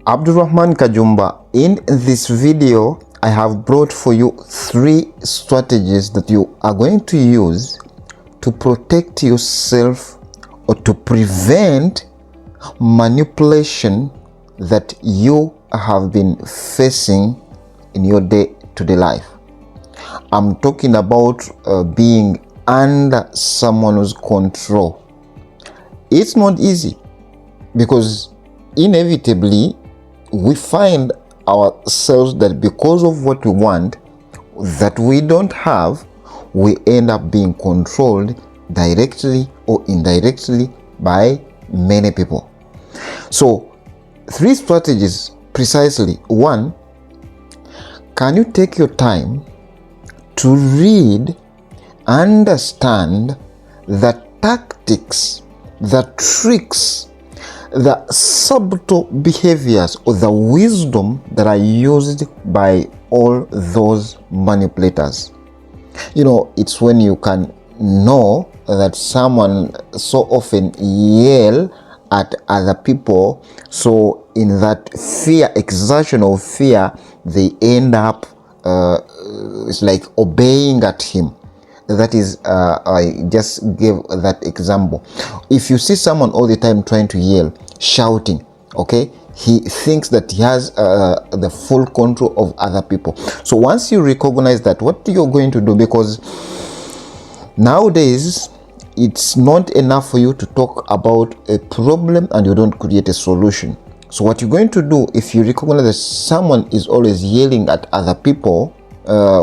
Abdurrahman Kajumba. In this video, I have brought for you 3 strategies that you are going to use to protect yourself or to prevent manipulation that you have been facing in your day-to-day life. I'm talking about being under someone's control. It's not easy because inevitably we find ourselves that because of what we want that we don't have, we end up being controlled directly or indirectly by many people. So 3 strategies precisely. 1, can you take your time to read, understand the tactics, the tricks, the subtle behaviors or the wisdom that are used by all those manipulators. You know, it's when you can know that someone so often yell at other people, so in that fear, exertion of fear, they end up it's like obeying at him. That is, I just gave that example. If you see someone all the time trying to yell, shouting, okay, he thinks that he has the full control of other people. So once you recognize that, what you're going to do, because nowadays it's not enough for you to talk about a problem and you don't create a solution. So what you're going to do, if you recognize that someone is always yelling at other people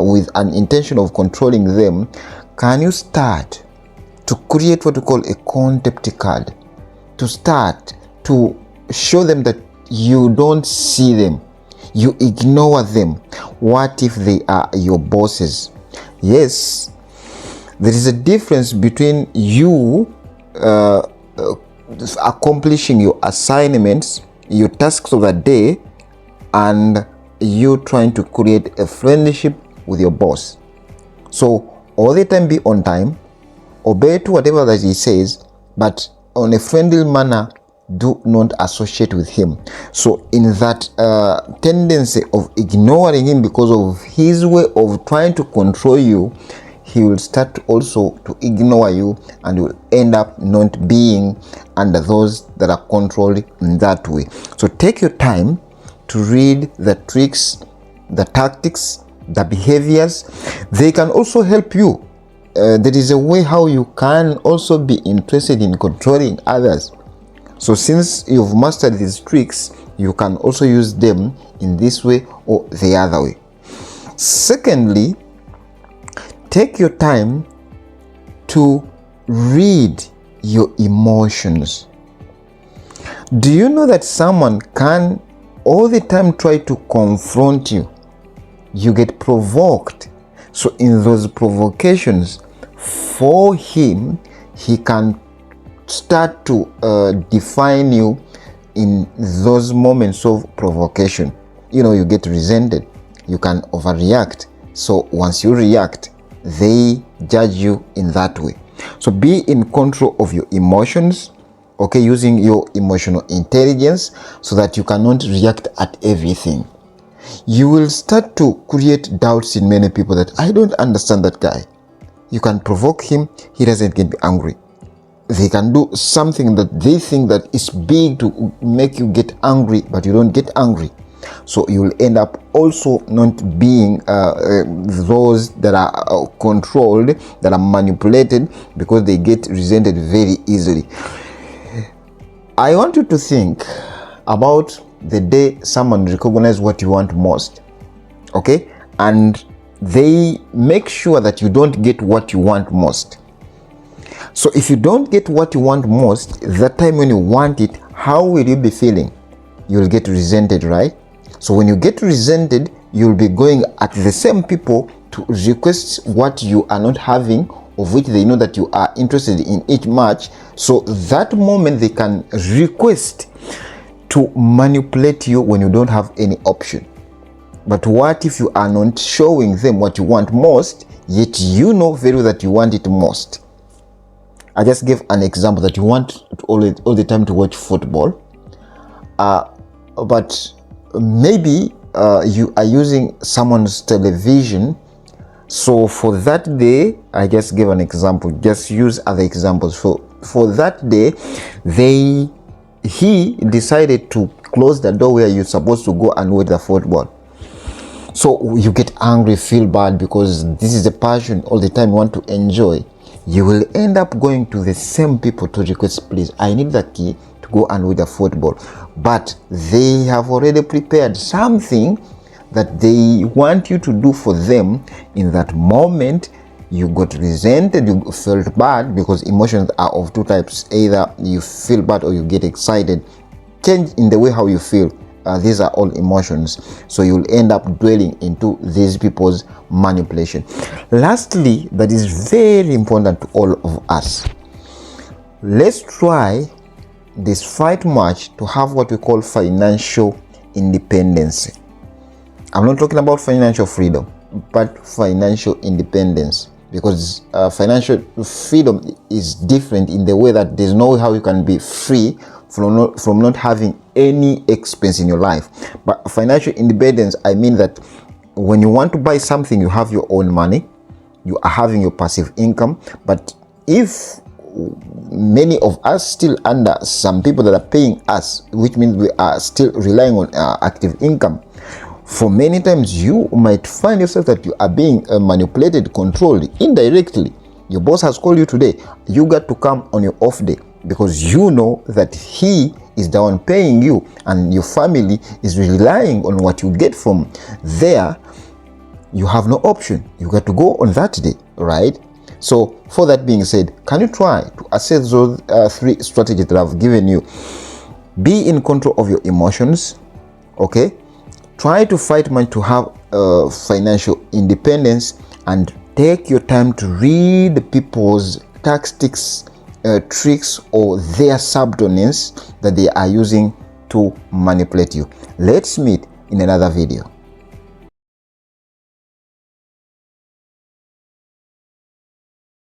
with an intention of controlling them, can you start to create what we call a contempt card, to start to show them that you don't see them, you ignore them. What if they are your bosses? Yes, there is a difference between you accomplishing your assignments, your tasks of the day, and you trying to create a friendship with your boss. So all the time be on time, obey to whatever that he says, but on a friendly manner, do not associate with him. So in that tendency of ignoring him because of his way of trying to control you, he will start also to ignore you and will end up not being under those that are controlled in that way. So take your time to read the tricks, the tactics, the behaviors. They can also help you. There is a way how you can also be interested in controlling others. So since you've mastered these tricks, you can also use them in this way or the other way. Secondly, take your time to read your emotions. Do you know that someone can all the time try to confront you? You get provoked. So in those provocations, for him, he can start to define you in those moments of provocation. You know, you get resented, you can overreact. So once you react, they judge you in that way. So be in control of your emotions, okay, using your emotional intelligence so that you cannot react at everything. You will start to create doubts in many people that I don't understand that guy. You can provoke him, he doesn't get angry. They can do something that they think that is big to make you get angry, but you don't get angry. So you will end up also not being those that are controlled, that are manipulated, because they get resented very easily. I want you to think about the day someone recognizes what you want most, okay, and they make sure that you don't get what you want most. So if you don't get what you want most, that time when you want it, how will you be feeling? You'll get resented, right? So when you get resented, you'll be going at the same people to request what you are not having, of which they know that you are interested in each match. So that moment they can request to manipulate you when you don't have any option. But what if you are not showing them what you want most, yet you know very well that you want it most? I just gave an example that you want all the time to watch football. but maybe you are using someone's television. So for that day, I just give an example, just use other examples. For that day, he decided to close the door where you're supposed to go and watch the football. So you get angry, feel bad, because this is a passion all the time you want to enjoy. You will end up going to the same people to request, please, I need the key to go and watch the football. But they have already prepared something that they want you to do for them. In that moment, you got resented, you felt bad, because emotions are of two types. Either you feel bad or you get excited. Change in the way how you feel. These are all emotions. So you'll end up dwelling into these people's manipulation. Lastly, that is very important to all of us. Let's try this fight much to have what we call financial independence. I'm not talking about financial freedom, but financial independence, because financial freedom is different in the way that there's no way how you can be free from not having any expense in your life. But financial independence, I mean that when you want to buy something, you have your own money, you are having your passive income. But if many of us still under some people that are paying us, which means we are still relying on active income, for many times you might find yourself that you are being manipulated, controlled indirectly. Your boss has called you today, you got to come on your off day, because you know that he is the one paying you and your family is relying on what you get from there. You have no option, you got to go on that day, right? So for that being said, can you try to assess those three strategies that I've given you? Be in control of your emotions, okay? Try to fight man to have financial independence, and take your time to read people's tactics, tricks, or their subtleties that they are using to manipulate you. Let's meet in another video.